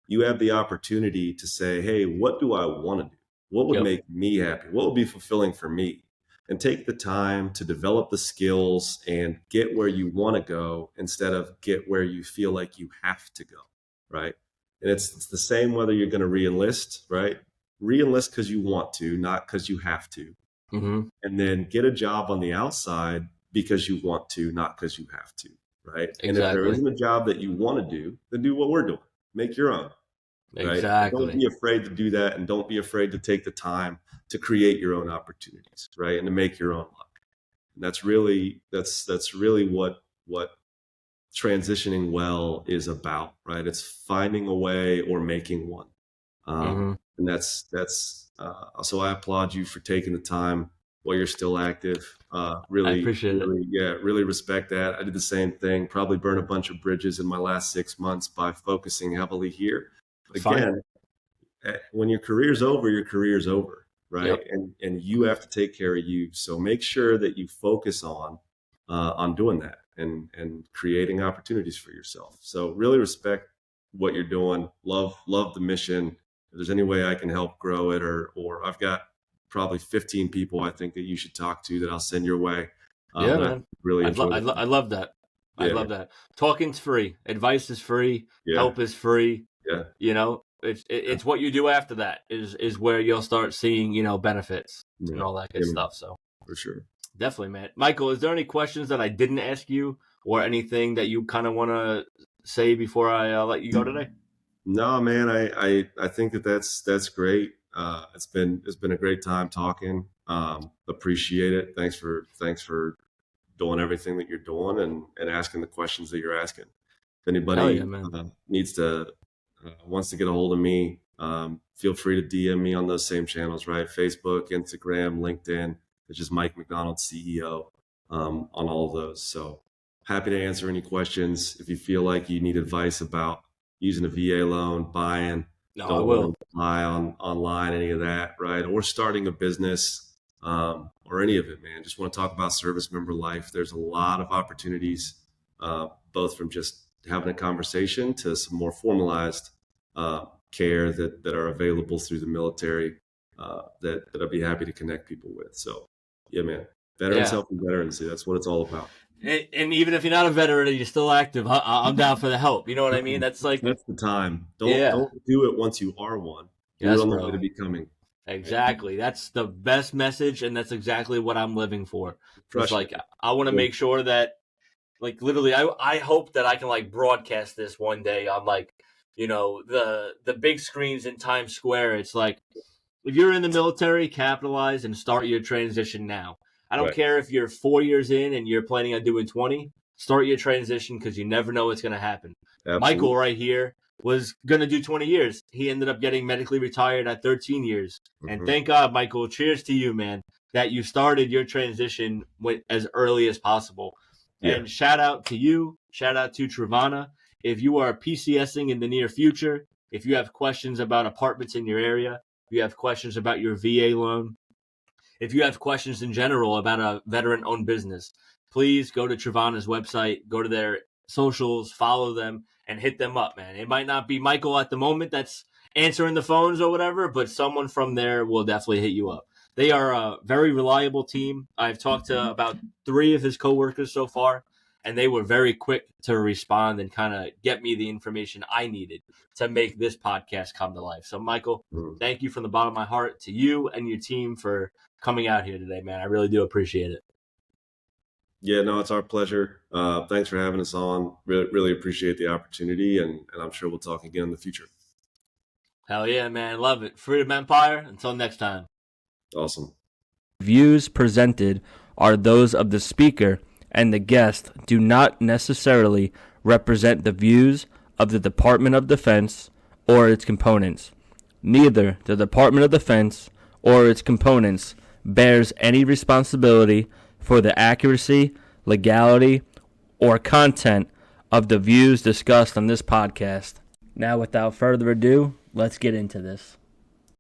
you have the opportunity to say, hey, what do I want to do? What would Yep. make me happy? What would be fulfilling for me? And take the time to develop the skills and get where you want to go instead of get where you feel like you have to go, right? And it's the same whether you're going to re-enlist, right? Re-enlist because you want to, not because you have to. Mm-hmm. And then get a job on the outside because you want to, not because you have to, right? Exactly. And if there isn't a job that you want to do, then do what we're doing. Make your own. Right? Exactly. Don't be afraid to do that, and don't be afraid to take the time to create your own opportunities, right? And to make your own luck. And that's really what transitioning well is about, right? It's finding a way or making one. And that's so I applaud you for taking the time while you're still active. Really, I appreciate it. Really respect that. I did the same thing. Probably burned a bunch of bridges in my last 6 months by focusing heavily here. Again, when your career's over, right? Yep. And you have to take care of you. So make sure that you focus on doing that and creating opportunities for yourself. So really respect what you're doing. Love the mission. If there's any way I can help grow it, or I've got probably 15 people I think that you should talk to that I'll send your way. Yeah, man. Really I love that. I love that. Talking's free. Advice is free. Yeah. Help is free. Yeah. You know, it's what you do after that is where you'll start seeing, benefits and all that good stuff. So for sure. Definitely, man. Michael, is there any questions that I didn't ask you or anything that you kind of want to say before I let you go today? No, man, I think that's great. It's been a great time talking. Appreciate it. Thanks for doing everything that you're doing and asking the questions that you're asking. If anybody wants to get a hold of me, feel free to DM me on those same channels, right? Facebook, Instagram, LinkedIn. It's just Mike McDonald, CEO, on all of those. So happy to answer any questions. If you feel like you need advice about using a VA loan, buying, don't rely on online, any of that, right? Or starting a business, or any of it, man. Just want to talk about service member life. There's a lot of opportunities, both from just having a conversation to some more formalized care that are available through the military, that I'd be happy to connect people with. So, yeah, man, veterans helping veterans. That's what it's all about. And even if you're not a veteran and you're still active, I'm down for the help. You know what I mean? That's the time. Don't do it once you are one. Do it on the way to becoming. Exactly. That's the best message, and that's exactly what I'm living for. It's I want to make sure that, literally, I hope that I can broadcast this one day on the big screens in Times Square. It's if you're in the military, capitalize and start your transition now. I don't care if you're 4 years in and you're planning on doing 20. Start your transition because you never know what's going to happen. Absolutely. Michael right here was going to do 20 years. He ended up getting medically retired at 13 years. Mm-hmm. And thank God, Michael, cheers to you, man, that you started your transition as early as possible. Yeah. And shout out to you. Shout out to Truevana. If you are PCSing in the near future, if you have questions about apartments in your area, if you have questions about your VA loan, if you have questions in general about a veteran-owned business, please go to Truevana's website, go to their socials, follow them, and hit them up, man. It might not be Michael at the moment that's answering the phones or whatever, but someone from there will definitely hit you up. They are a very reliable team. I've talked to about 3 of his coworkers so far, and they were very quick to respond and kind of get me the information I needed to make this podcast come to life. So, Michael, thank you from the bottom of my heart to you and your team for coming out here today, man. I really do appreciate it. Yeah, no, it's our pleasure. Thanks for having us on. Really appreciate the opportunity, and I'm sure we'll talk again in the future. Hell yeah, man. Love it. Freedom Empire. Until next time. Awesome. Views presented are those of the speaker, and the guest do not necessarily represent the views of the Department of Defense or its components. Neither the Department of Defense or its components bears any responsibility for the accuracy, legality, or content of the views discussed on this podcast. Now, without further ado, let's get into this.